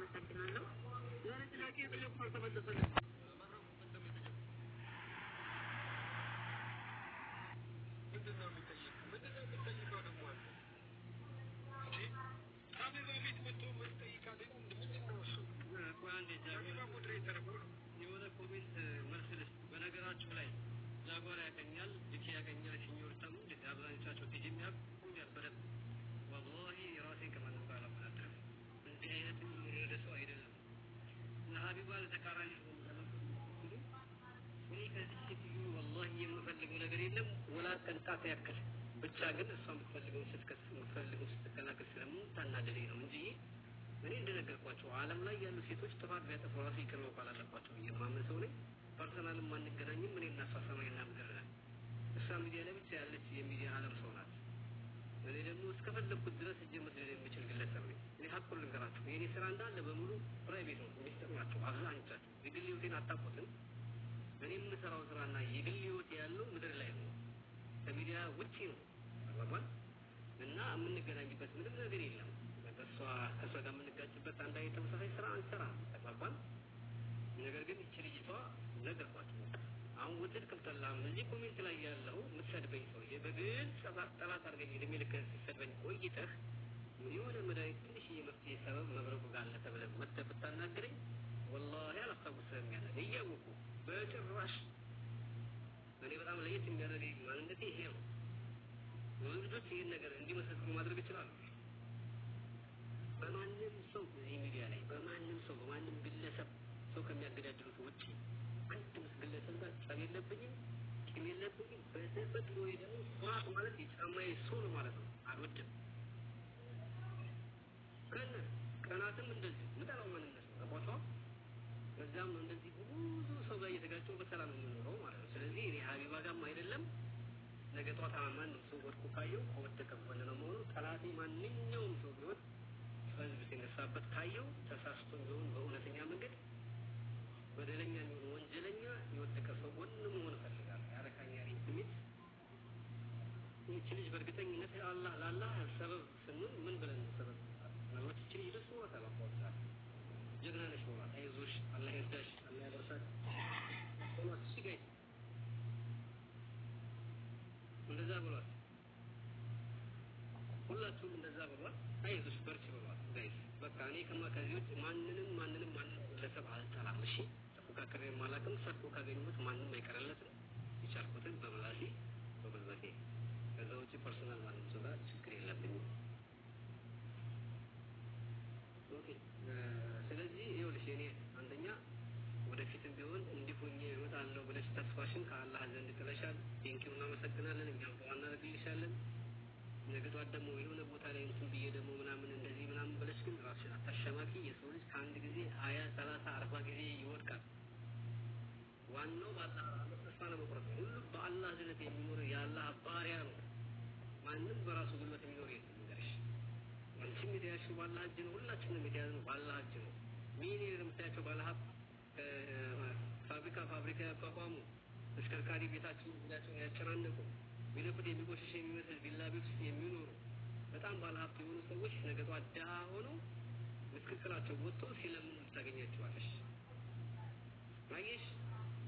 አመሰግናለሁ። ዛሬ ጥያቄ የጠየቁት አልተመለሰልኝም። ምንድነው የምጠይቀው ደግሞ አንተ ከአቤባ ቤት መጥቶ መጠይቃት ምንድነው እሱ? ቆይ አንዴ ጃቢባ ሞዴሬተር የሆነ ኮሜንት መልስ ልስጥ። በነገራችሁ ላይ ጃጓር ያገኛል፣ ልክ ያገኛል፣ ሲኒዮር ተሙ አብዛኞቻቸው ቲጂሚያብ ያበረብ ወላሂ ራሴን ከማንም ጋር አላመናደርም። እንዲህ አይነት የሚረዳ ሰው አይደለም። ለሀቢባ ለተቃራኒ እኔ ከዚህ ሴትዮ ወላሂ የምፈልገው ነገር የለም ወላ ቅንጣት ያክል ብቻ ግን እሷ የምትፈልገው ስትከላከል ስለምታናደደኝ ነው እንጂ እኔ እንደነገርኳቸው ዓለም ላይ ያሉ ሴቶች ጥፋት ቢያጠፉ ራሱ ይቅር መባል አለባቸው ብዬ የማምን ሰው ነኝ። ፐርሰናልም ማንገናኝም። እኔ እና እሷ ሰማይና ምድር ነን። እሷ ሚዲያ ላይ ብቻ ያለች የሚዲያ ዓለም ሰው ናት። እኔ ደግሞ እስከፈለግኩት ድረስ እጄ መስደድ የምችል ግለሰብ ነኝ። እኔ ሀቁን ልንገራችሁ፣ የእኔ ስራ እንዳለ በሙሉ ፕራይቬት ነው፣ ሚስጥር ናቸው አብዛኞቻቸው። የግል ህይወቴን አታውቁትም። እኔ የምሰራው ስራና የግል ህይወት ያለው ምድር ላይ ነው፣ ከሚዲያ ውጪ ነው። ተግባባን? እና የምንገናኝበት ምንም ነገር የለም። ከእሷ ጋር የምንጋጭበት አንድ አይነት ተመሳሳይ ስራ አንሰራም። ተግባባን? ነገር ግን ይቺ ልጅቷ ነገርኳችሁ፣ አሁን ወደድክም ጠላህም እዚህ ኮሜንት ላይ ያለው የምትሰድበኝ ሰውዬ በግልጽ ጠላት አድርገኝ እድሜ ልክህን ስትሰድበኝ ቆይተህ የሆነ መድኃኒት ትንሽዬ መፍትሄ ሰበብ መብረቁ ጋር አለ ተብለህ መጥተህ ብታናግረኝ ወላሂ አላስታውስህም። ያለ እያወቁ በጭራሽ እኔ በጣም ለየት የሚያደርገኝ ማንነቴ ይሄ ነው። ብዙ ልጆች ይህን ነገር እንዲመሰክሩ ማድረግ ይችላሉ። በማንም ሰው እዚህ ሚዲያ ላይ በማንም ሰው በማንም ግለሰብ ሰው ከሚያገዳድሉት ውጪ አንድ ግለሰብ ጋር ጸብ የለብኝም፣ ቂም የለብኝም። በተፈጥሮዬ ደግሞ ፍርሃት ማለት የጫማዬ ሶል ማለት ነው። አልወድም። ቀናትም እንደዚህ ምጠላው ማንነት ነው። ገባችኋል? በዛም እንደዚህ ብዙ ሰው ጋር እየተጋጨሁ በሰላም የምኖረው ማለት ነው። ስለዚህ እኔ ሀቢባ ጋርም አይደለም ነገ ጧት ማንም ሰው ወድቆ ካየው ከወደቀ ጎን ነው መሆኑ። ጠላቴ ማንኛውም ሰው ቢሆን ህዝብ ሲነሳበት ካየው ተሳስቶ ቢሆን በእውነተኛ መንገድ በደለኛ የሚሆን ወንጀለኛ የወደቀ ሰው ጎን መሆን እፈልጋለሁ። ያረካኛል ስሜት። ይህች ልጅ በእርግጠኝነት ለአላህ ሰበብ ስንል ምን ብለን ሰበብ ምናልባት ይህች ልጅ ደስ ኖሯታል። አባወጣል ጀግና ነሽ ኖሯት፣ አይዞሽ፣ አላህ ይርዳሽ፣ አላህ ያደርሳት ሆኗት ሲጋይ እንደዛ ብሏል። ሁላችሁም እንደዛ ብሏል። አይዞሽ በርቺ ብሏል። ጋይስ በቃ እኔ ከዚህ ውጭ ማንንም ግለሰብ አልጠላም። እሺ ተፎካካሪ ማላቅም ሰርቶ ካገኙት ማንም አይቀርለትም። የቻልኩትን በምላሴ በጉልበቴ ከዛ ውጭ ፐርሰናል ማንም ሰው ጋር ችግር የለብኝም። ኦኬ ስለዚህ ይኸውልሽ እኔ አንደኛ ወደፊትም ቢሆን እንዲሆኝ እመጣለሁ ብለሽ ተስፋሽን ከአላህ ዘንድ ጥለሻል። ቴንኪው እናመሰግናለን። እኛም ዱዓ እናደርግልሻለን። ነገ ጧት ደግሞ የሆነ ቦታ ላይ እንትን ብዬ ደግሞ ምናምን እንደዚህ ምናምን ብለሽ ግን ራስሽን አታሸማቂ። የሰው ልጅ ከአንድ ጊዜ 20 30 40 ጊዜ ይወድቃል። ዋናው በአላህ ተስፋ ለመቁረጥ ነው። ሁሉ በአላህ ዝነት የሚኖር የአላህ ባሪያ ነው። ማንም በራሱ ጉልበት የሚኖር የለም። ነገርሽ አንቺም የተያዝሽው በአላህ እጅ ነው። ሁላችንም የተያዝነው በአላህ እጅ ነው። ሚሊዮን የምታያቸው ባለሀብት ፋብሪካ ያቋቋሙ ተሽከርካሪ ቤታቸውን ያጨናነቁ ቢለቁት የሚቆሽሽ የሚመስል ቪላ ቤት ውስጥ የሚኖሩ በጣም ባለሀብት የሆኑ ሰዎች ነገ ጧት ድሀ ሆነው ምስክክላቸው ወጥቶ ሲለምኑ ታገኛቸዋለሽ። አየሽ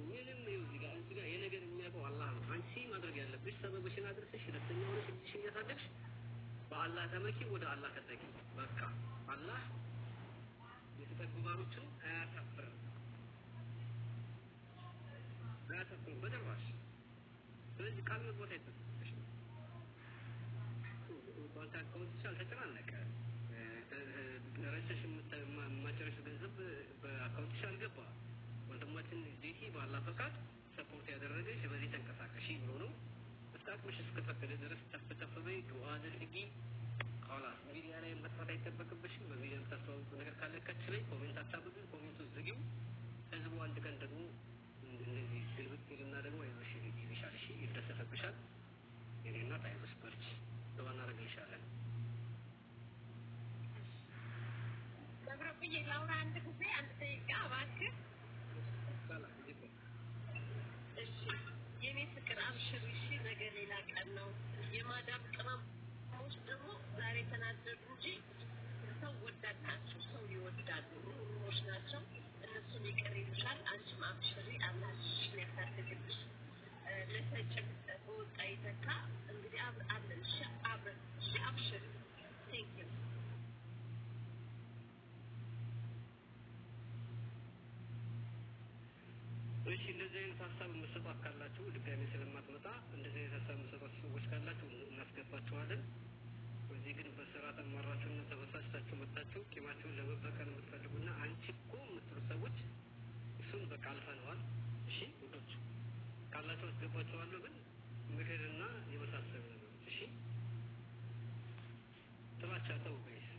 ምንም እዚህ ጋር የነገር የሚያውቀው አላህ ነው። አንቺ ማድረግ ያለብሽ ሰበብሽን አድርሰሽ ደስተኛ ሆነሽ ልጅሽን ያሳደግሽ በአላህ ተመኪ፣ ወደ አላህ ተጠቂ። በቃ አላህ የተጠጉ ባሮችን አያሳፍርም በደረሽ። ስለዚህ ቃል መግባት አይጠበቅብሽም። ባንክ አካውንትሽ አልተጨናነቀ፣ ረሸሽ የማጨረሽ ገንዘብ በአካውንትሽ አልገባ። ወንድማችን ጄሲ በአላህ ፈቃድ ሰፖርት ያደረገሽ በዚህ ተንቀሳቀሺ ብሎ ነው። እስከአቅምሽ እስከፈቀደ ድረስ ተፍ በይ፣ ዱዓ አድርጊ። ኻላስ ሚዲያ ላይ መስራት አይጠበቅብሽም። በሚዲያ የምታስተዋውቁ ነገር ካለ ከችለኝ ኮሜንት አታብዙ፣ ኮሜንቱ ዝጊው። ህዝቡ አንድ ቀን ደግሞ እንደዚህ ግልብጥ ይልና ደግሞ አይዞሽ ይልሻል፣ እሺ ይደሰተብሻል። የኔና አይዞሽ በርቺ፣ ዱዓ እናደርግልሻለን። ገብረብዬ ላውራ አንድ ጊዜ አንድ ደቂቃ እባክህ። ሰላም እንዴት ነው? እሺ የኔ ፍቅር አብሽር፣ እሺ ነገ ሌላ ቀን ነው። የማዳም ቅመሞች ደግሞ ዛሬ ተናደዱ እንጂ ሰው ወዳድ ናቸው። ሰው ይወዳል። ያድጋሉ ሩሮች ናቸው እነሱን ይቅር ይሉሻል አንቺም አብሽሪ አላህ ልጅሽን ያሳድግልሽ ለሰጭም በወጣ ይተካ እንግዲህ አብረን አብሽሪ ቴንክ ዩ እሺ እንደዚህ አይነት ሀሳብ መስጠት ካላችሁ ድጋሜ ስለማትመጣ እንደዚህ አይነት ሀሳብ መስጠት ሰዎች ካላችሁ እናስገባችኋለን። እዚህ ግን በስራ ተማራችሁና ተበሳጭታችሁ መጣችሁ ቂማችሁን ለመበቀል የምትፈልጉና አንቺ እኮ የምትሉ ሰዎች እሱን በቃ አልፈነዋል። እሺ ውዶች ካላችሁ አስገባችኋለሁ። ግን ምክርና የመሳሰሉ ነገሮች እሺ ጥላቻ ተው ጋይስ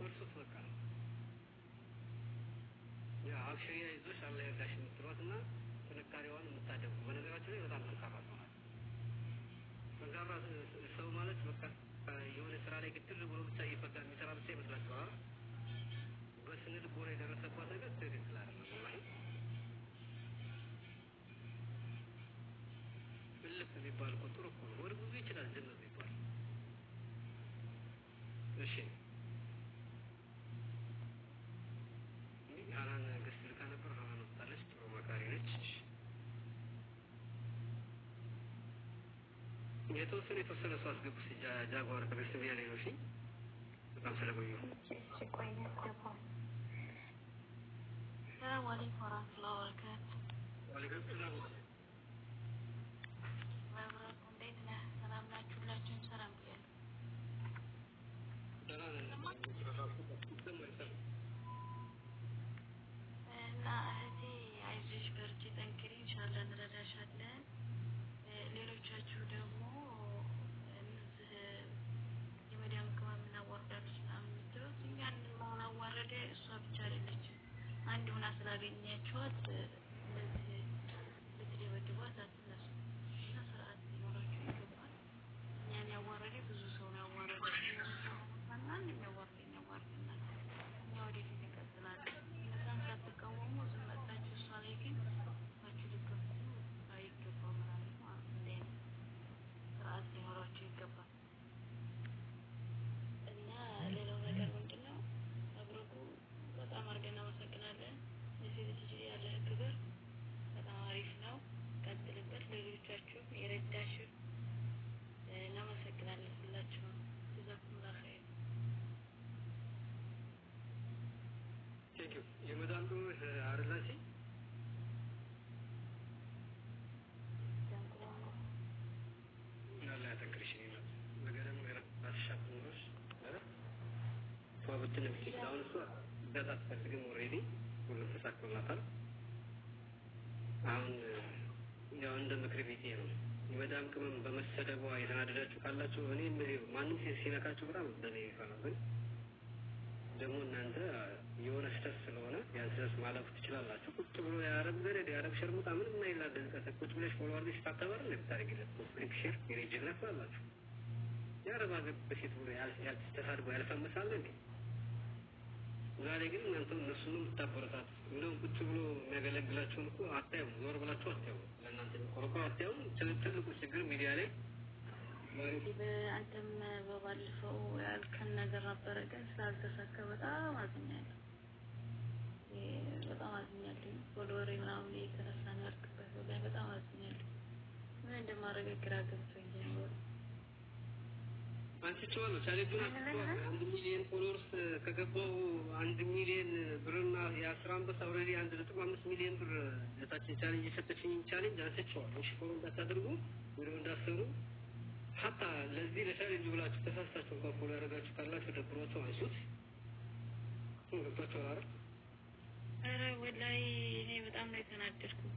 እርሱት በቃ ያ አብሽሪ አይዞሽ አላህ ይርዳሽ የምትሏትና ጥንካሬዋን የምታደርጉ በነገራችን ላይ በጣም ጠንካራ ሰው ናት። ጠንካራ ሰው ማለት በቃ የሆነ ስራ ላይ ግትር ብሎ ብቻ እየፈጋ የሚሰራ ብቻ ይመስላችኋል። በስነ ልቦና የደረሰባት ነገር ትክክል አይደለም። ወላሂ እልፍ የሚባል ቁጥር እኮ ነው። ወደ ብዙ ይችላል ዝም የሚባል እሺ ሀናን ገስት ልካ ነበር። ሀናን ወጣለች። ጥሩ መካሪ ነች። የተወሰነ ሰው አስገቡ። ጃጓር ከቤተሰብ ያለ ነው። እሺ በጣም ስለቆየሁ ቆይ ያስገባው። ሰላም አለይኩም ወራህመቱላሂ ወበረካቱ። ወአለይኩም ሰላም። መብራት እንዴት ነህ? ሰላም ናችሁ? ሁላችሁም ሰላም ብያለሁ። እና እህቴ አይዞሽ በርቺ ጠንክሪ ኢንሻአላህ እንረዳሻለን። ሌሎቻችሁ ደግሞ እነዚህ የመዳም ቅመም እናዋርዳለች ምናምን የምትሉት እኛን መሆን አዋረደ እሷ ብቻ አይደለችም። አንድ ሆና ስላገኛችኋት እንደዚህ ልትደበድቧት አትነሱ እና ስርዓት ሊኖራችሁ ይገባል። እኛን ያዋረደ ብዙ ሰው ነው ያዋረደ ማንም ያዋርደኝ ያዋርደናል። እኛ ወደፊት እንቀጥላለን። እነዛን ሳትቃወሙ ዝም መጣችሁ እሷ ላይ ግን ባችሁ ልትከፍቱ አይገባም ማለት ነው። እንደ ስርዓት ሊኖራችሁ ይገባል። እና ሌላው ነገር ምንድነው መብሩኩ በጣም አድርገን እናመሰግናለን። የሴት ልጅ ያለህ ክብር በጣም አሪፍ ነው። ቀጥልበት። ሌሎቻችሁም የረዳችሁ እናመሰግናለን ሁላችሁም። ጀዛኩሙላህ ኸይር። ቴንክ ዩ የመዳም ቅመሞች አይደላች አላህ ያጠንክርሽ ይላል። ነገርም ራስሽ አትኖርሽ ፏብትን ብቻ አሁን እሷ እርዳታ አትፈልግም። ኦልሬዲ ሁሉም ተሳክቶላታል። አሁን ያው እንደ ምክር ቤቴ ነው። የመዳም ቅመም በመሰደቧ የተናደዳችሁ ካላችሁ እኔ ማንም ሲነካችሁ በጣም በኔ ይፈራል። ግን ደግሞ እናንተ የሆነ ስህተት ስለሆነ ያን ስህተት ማለፍ ትችላላችሁ። ቁጭ ብሎ የአረብ ገረድ የአረብ ሸርሙጣ ምንም አይላል። ቁጭ ብለሽ ፎሎ አድርገሽ ታከበር ነው የምታደርጊለት። ኮምፕሊክ ሼር የሬጅነት አላችሁ። የአረብ ሀገር በሴት ብሎ ያልተሳድቦ ያልፈመሳለ እንዴ? ዛሬ ግን እናንተ እነሱንም የምታበረታቱ እንደውም ቁጭ ብሎ የሚያገለግላችሁን እኮ አታዩም። ዞር ብላችሁ አታዩም። ለእናንተ የሚቆረቆር አታዩም። ትልቁ ችግር ሚዲያ ላይ አንተም በባለፈው ያልከን ነገር ነበረ፣ ግን ስላልተሳካ በጣም አዝኛለሁ። በጣም አዝኛለሁ። ወደ ምናምን የተነሳ ነው ያልክበት ላይ በጣም አዝኛለሁ። ምን እንደማደርግ ግራ ገብቶኝ ነው። አንቺቸዋለሁ ቻሌንጁን አንቺቸዋለሁ። 1 ሚሊዮን ፎሎወርስ ከገባው 1 ሚሊዮን ብርና የ10 አንበሳ ኦልሬዲ 1.5 ሚሊዮን ብር ለታችን ቻሌንጅ የሰጠችኝ ቻሌንጅ አንቺቸዋለሁ። እሺ ፎሎ እንዳታደርጉ ቪዲዮ እንዳሰሩ ሀታ ለዚህ ለቻሌንጅ ብላችሁ ተሳስታችሁ እንኳን ፎሎ ያደረጋችሁ ካላችሁ ደብሯችሁ አንሱት። ገብቷችኋል አይደል? ኧረ ወላሂ እኔ በጣም ነው የተናደድኩት።